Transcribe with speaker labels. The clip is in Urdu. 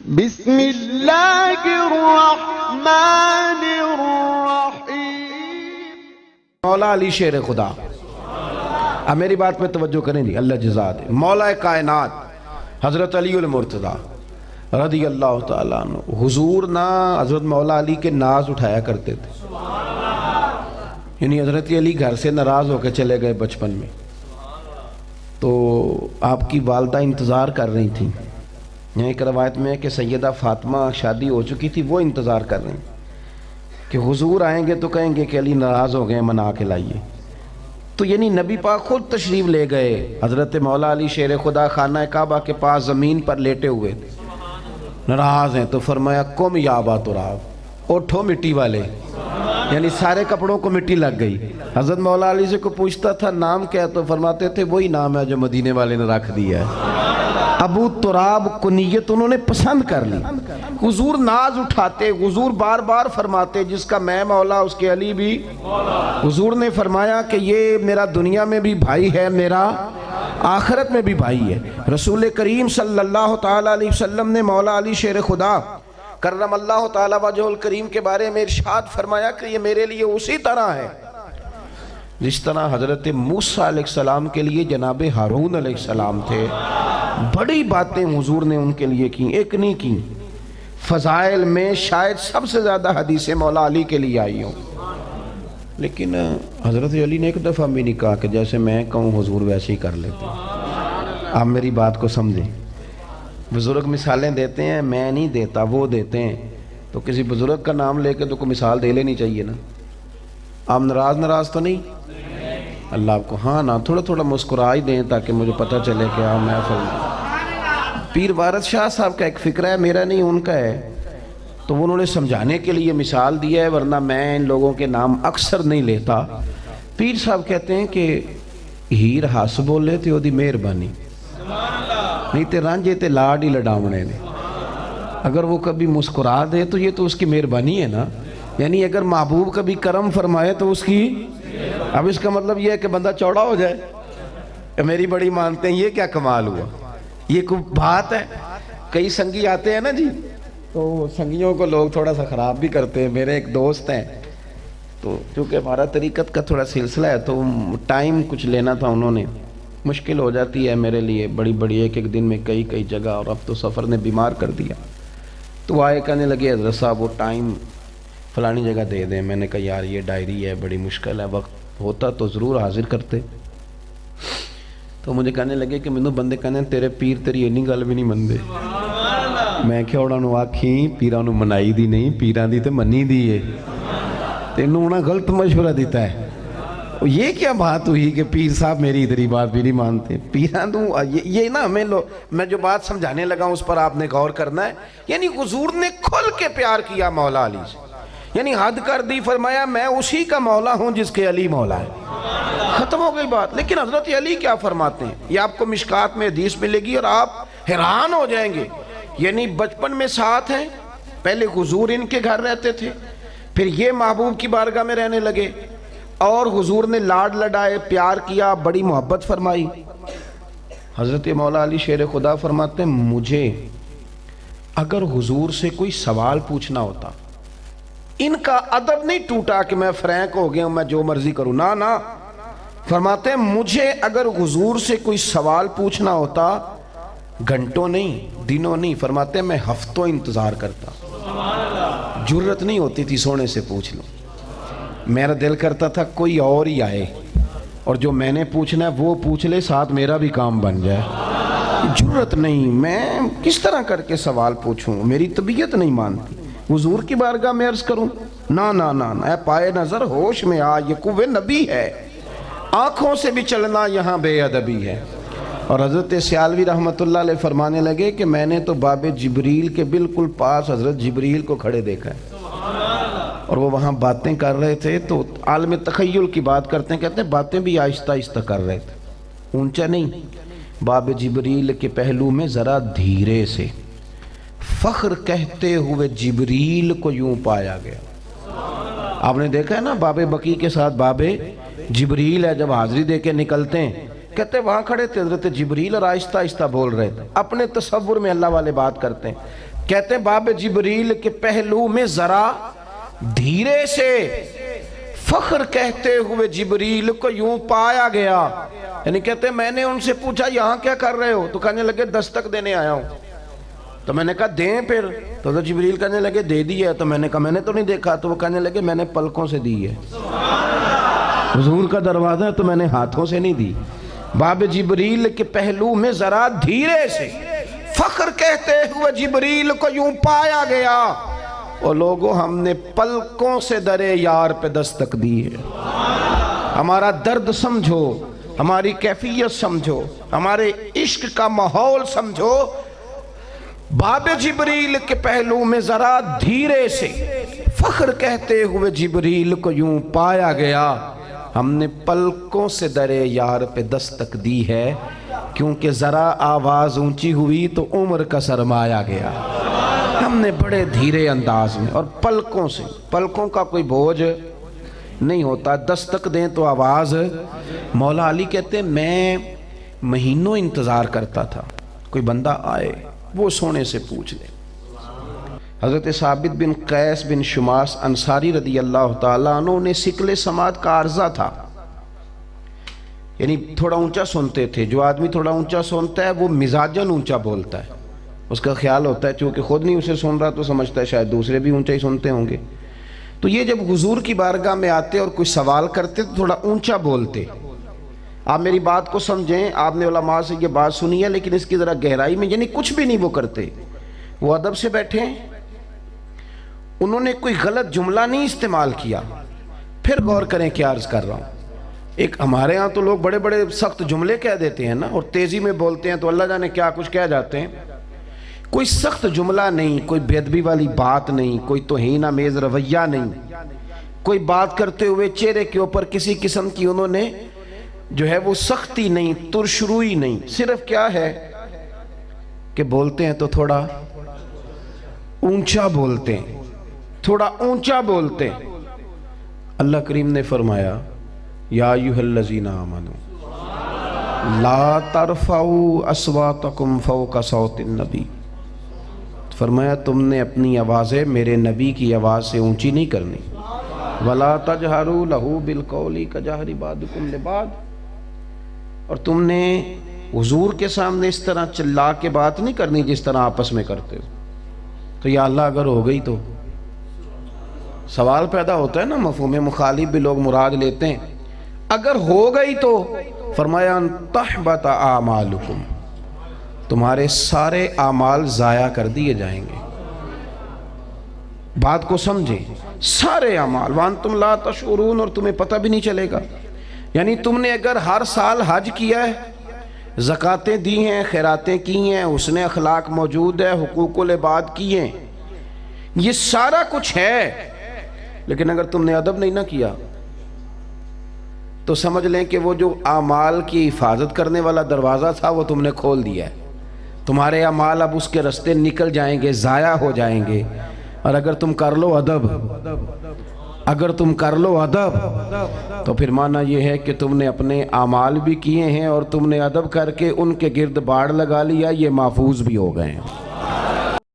Speaker 1: بسم اللہ الرحمن الرحیم۔
Speaker 2: مولا علی شیر خدا، اب میری بات پہ توجہ کریں جی، اللہ جزا دے۔ مولا کائنات حضرت علی المرتضیٰ رضی اللہ تعالیٰ عنہ، حضور نہ حضرت مولا علی کے ناز اٹھایا کرتے تھے، یعنی حضرت علی گھر سے ناراض ہو کے چلے گئے بچپن میں، تو آپ کی والدہ انتظار کر رہی تھیں۔ یہاں ایک روایت میں ہے کہ سیدہ فاطمہ شادی ہو چکی تھی، وہ انتظار کر رہی ہیں کہ حضور آئیں گے تو کہیں گے کہ علی ناراض ہو گئے، منا کے لائیے۔ تو یعنی نبی پاک خود تشریف لے گئے، حضرت مولا علی شیر خدا خانہ کعبہ کے پاس زمین پر لیٹے ہوئے تھے، ناراض ہیں، تو فرمایا قم یا ابا تراب، اٹھو مٹی والے، یعنی سارے کپڑوں کو مٹی لگ گئی۔ حضرت مولا علی سے کو پوچھتا تھا نام کیا، تو فرماتے تھے وہی نام ہے جو مدینے والے نے رکھ دیا ہے، ابو تراب کنیت انہوں نے پسند کر لی۔ حضور ناز اٹھاتے، حضور بار بار فرماتے جس کا میں مولا اس کے علی بھی۔ حضور نے فرمایا کہ یہ میرا دنیا میں بھی بھائی ہے، میرا آخرت میں بھی بھائی ہے۔ رسول کریم صلی اللہ تعالیٰ علیہ وسلم نے مولا علی شیر خدا کرم اللہ تعالیٰ وجہ الکریم کے بارے میں ارشاد فرمایا کہ یہ میرے لیے اسی طرح ہے جس طرح حضرت موسیٰ علیہ السلام کے لیے جناب ہارون علیہ السلام تھے۔ بڑی باتیں حضور نے ان کے لیے کی، ایک نہیں کی۔ فضائل میں شاید سب سے زیادہ حدیثیں مولا علی کے لیے آئی ہوں، لیکن حضرت علی نے ایک دفعہ بھی نہیں کہا کہ جیسے میں کہوں حضور ویسے ہی کر لیتے ہیں۔ آپ میری بات کو سمجھیں، بزرگ مثالیں دیتے ہیں، میں نہیں دیتا، وہ دیتے ہیں، تو کسی بزرگ کا نام لے کے تو کوئی مثال دے لینی چاہیے نا۔ آپ ناراض تو نہیں؟ اللہ آپ کو ہاں نا تھوڑا تھوڑا مسکرا ہی دیں تاکہ مجھے پتہ چلے کہ آپ محفل میں۔ پیر وارث شاہ صاحب کا ایک فکرہ ہے، میرا نہیں ان کا ہے، تو انہوں نے سمجھانے کے لیے مثال دیا ہے، ورنہ میں ان لوگوں کے نام اکثر نہیں لیتا۔ پیر صاحب کہتے ہیں کہ ہیر ہس بولے تھے وہ دی مہربانی، نہیں تے رانجے تے لاڈ ہی لڈاونے نے۔ اگر وہ کبھی مسکرا دے تو یہ تو اس کی مہربانی ہے نا، یعنی اگر محبوب کبھی کرم فرمائے تو اس کی، اب اس کا مطلب یہ ہے کہ بندہ چوڑا ہو جائے، میری بڑی مانتے ہیں، یہ کیا کمال ہوا، یہ کوئی بات ہے؟ کئی سنگی آتے ہیں نا جی، تو سنگیوں کو لوگ تھوڑا سا خراب بھی کرتے ہیں۔ میرے ایک دوست ہیں، تو چونکہ ہمارا طریقت کا تھوڑا سلسلہ ہے تو ٹائم کچھ لینا تھا، انہوں نے مشکل ہو جاتی ہے میرے لیے بڑی بڑی، ایک ایک دن میں کئی جگہ، اور اب تو سفر نے بیمار کر دیا، تو آئے کہنے لگے حضرت صاحب وہ ٹائم فلانی جگہ دے دیں۔ میں نے کہا یار یہ ڈائری ہے، بڑی مشکل ہے، وقت ہوتا تو ضرور حاضر کرتے۔ تو مجھے کہنے لگے کہ مینوں بندے کہنے تیرے پیر تیری اینی گل بھی نہیں مندے۔ میں کیا انہوں نے آکھی پیران نو منائی دی نہیں، پیران دی تے منی دی ہے، تینوں انہوں نے غلط مشورہ دیتا ہے۔ یہ کیا بات ہوئی کہ پیر صاحب میری ادھری بات بھی نہیں مانتے؟ پیران دوں یہ نا میں جو بات سمجھانے لگا اس پر آپ نے غور کرنا ہے۔ یعنی حضور نے کھل کے پیار کیا مولا علی سے، یعنی حد کر دی، فرمایا میں اسی کا مولا ہوں جس کے علی مولا ہے، ختم ہو گئی بات۔ لیکن حضرت علی کیا فرماتے ہیں، یہ آپ کو مشکات میں حدیث ملے گی اور آپ حیران ہو جائیں گے۔ یعنی بچپن میں ساتھ ہیں، پہلے حضور ان کے گھر رہتے تھے، پھر یہ محبوب کی بارگاہ میں رہنے لگے، اور حضور نے لاڈ لڈائے، پیار کیا، بڑی محبت فرمائی۔ حضرت مولا علی شیر خدا فرماتے ہیں مجھے اگر حضور سے کوئی سوال پوچھنا ہوتا، ان کا ادب نہیں ٹوٹا کہ میں فرینک ہو گیا ہوں، میں جو مرضی کروں، نہ فرماتے ہیں مجھے اگر حضور سے کوئی سوال پوچھنا ہوتا، گھنٹوں نہیں، دنوں نہیں، فرماتے ہیں میں ہفتوں انتظار کرتا، جرت نہیں ہوتی تھی سونے سے پوچھ لوں، میرا دل کرتا تھا کوئی اور ہی آئے اور جو میں نے پوچھنا ہے وہ پوچھ لے، ساتھ میرا بھی کام بن جائے۔ جرت نہیں، میں کس طرح کر کے سوال پوچھوں، میری طبیعت نہیں مانتی۔ حضور کی بارگاہ میں عرض کروں، نہ اے پائے نظر ہوش میں آ، یہ قوہ نبی ہے، آنکھوں سے بھی چلنا یہاں بے ادبی ہے۔ اور حضرت سیالوی رحمت اللہ علیہ فرمانے لگے کہ میں نے تو باب جبریل کے بالکل پاس حضرت جبریل کو کھڑے دیکھا ہے، اور وہ وہاں باتیں کر رہے تھے، تو عالم تخیل کی بات کرتے ہیں، کہتے ہیں باتیں بھی آہستہ آہستہ کر رہے تھے، اونچا نہیں، باب جبریل کے پہلو میں ذرا دھیرے سے، فخر کہتے ہوئے جبریل کو یوں پایا گیا۔ آپ نے دیکھا ہے نا باب بقی کے ساتھ باب جبریل ہے، جب حاضری دے کے نکلتے ہیں کہتے ہیں وہاں کھڑے تھے حضرت جبریل اور آہستہ آہستہ بول رہے تھے، اپنے تصور میں اللہ والے بات کرتے ہیں، کہتے ہیں باب جبریل کے پہلو میں ذرا دھیرے سے فخر کہتے ہوئے جبریل کو یوں پایا گیا، یعنی کہتے ہیں میں نے ان سے پوچھا یہاں کیا کر رہے ہو؟ تو کہنے لگے دستک دینے آیا ہوں۔ تو میں نے کہا دیں پھر، تو حضرت جبریل کہنے لگے دے دی ہے، تو میں نے کہا میں نے تو نہیں دیکھا، تو وہ کہنے لگے میں نے پلکوں سے دی ہے، حضور کا دروازہ ہے تو میں نے ہاتھوں سے نہیں دی۔ باب جبریل کے پہلو میں ذرا دھیرے سے فخر کہتے ہوئے جبریل کو یوں پایا گیا، اور لوگوں ہم نے پلکوں سے درے یار پہ دستک دی ہے۔ ہمارا درد سمجھو، ہماری کیفیت سمجھو، ہمارے عشق کا ماحول سمجھو۔ باب جبریل کے پہلو میں ذرا دھیرے سے فخر کہتے ہوئے جبریل کو یوں پایا گیا، ہم نے پلکوں سے درے یار پہ دستک دی ہے، کیونکہ ذرا آواز اونچی ہوئی تو عمر کا سرمایا گیا۔ ہم نے بڑے دھیرے انداز میں اور پلکوں سے، پلکوں کا کوئی بوجھ نہیں ہوتا، دستک دیں تو آواز۔ مولا علی کہتے ہیں میں مہینوں انتظار کرتا تھا کوئی بندہ آئے وہ سونے سے پوچھ لے۔ حضرت ثابت بن قیس بن شماس انصاری رضی اللہ تعالیٰ عنہ نے سکل سماعت کا عارضہ تھا، یعنی تھوڑا اونچا سنتے تھے۔ جو آدمی تھوڑا اونچا سنتا ہے وہ مزاجن اونچا بولتا ہے، اس کا خیال ہوتا ہے چونکہ خود نہیں اسے سن رہا تو سمجھتا ہے شاید دوسرے بھی اونچا ہی سنتے ہوں گے۔ تو یہ جب حضور کی بارگاہ میں آتے اور کوئی سوال کرتے تو تھوڑا اونچا بولتے۔ آپ میری بات کو سمجھیں، آپ نے علماء سے یہ بات سنی ہے لیکن اس کی ذرا گہرائی میں، یعنی کچھ بھی نہیں وہ کرتے، وہ ادب سے بیٹھے ہیں، انہوں نے کوئی غلط جملہ نہیں استعمال کیا۔ پھر غور کریں کیا عرض کر رہا ہوں۔ ایک ہمارے ہاں تو لوگ بڑے بڑے سخت جملے کہہ دیتے ہیں نا، اور تیزی میں بولتے ہیں تو اللہ جانے کیا کچھ کہہ جاتے ہیں۔ کوئی سخت جملہ نہیں، کوئی بے ادبی والی بات نہیں، کوئی توہین آمیز رویہ نہیں، کوئی بات کرتے ہوئے چہرے کے اوپر کسی قسم کی انہوں نے جو ہے وہ سختی نہیں، ترشروئی نہیں، صرف کیا ہے کہ بولتے ہیں تو تھوڑا اونچا بولتے ہیں، تھوڑا اونچا بولتے ہیں۔ اللہ کریم نے فرمایا یا ایھا الذین آمنوا لا ترفعوا اصواتکم فوق صوت النبی، فرمایا تم نے اپنی آوازیں میرے نبی کی آواز سے اونچی نہیں کرنی۔ ولا تجہروا لہ بالقول کجہر بعضکم لبعض، اور تم نے حضور کے سامنے اس طرح چلا کے بات نہیں کرنی جس طرح آپس میں کرتے ہو۔ تو یا اللہ اگر ہو گئی تو سوال پیدا ہوتا ہے نا، مفہوم مخالف بھی لوگ مراد لیتے ہیں۔ اگر ہو گئی تو فرمایا ان تحبط اعمالکم، تمہارے سارے اعمال ضائع کر دیے جائیں گے۔ بات کو سمجھیں، سارے اعمال وانتم لا تشعرون، اور تمہیں پتہ بھی نہیں چلے گا۔ یعنی تم نے اگر ہر سال حج کیا ہے، زکاتیں دی ہیں، خیراتیں کی ہیں، حسن اخلاق موجود ہے، حقوق العباد کیے ہیں، یہ سارا کچھ ہے، لیکن اگر تم نے ادب نہیں نہ کیا تو سمجھ لیں کہ وہ جو اعمال کی حفاظت کرنے والا دروازہ تھا وہ تم نے کھول دیا ہے۔ تمہارے اعمال اب اس کے رستے نکل جائیں گے، ضائع ہو جائیں گے۔ اور اگر تم کر لو ادب، اگر تم کر لو ادب تو پھر معنی یہ ہے کہ تم نے اپنے اعمال بھی کیے ہیں اور تم نے ادب کر کے ان کے گرد باڑ لگا لیا، یہ محفوظ بھی ہو گئے ہیں۔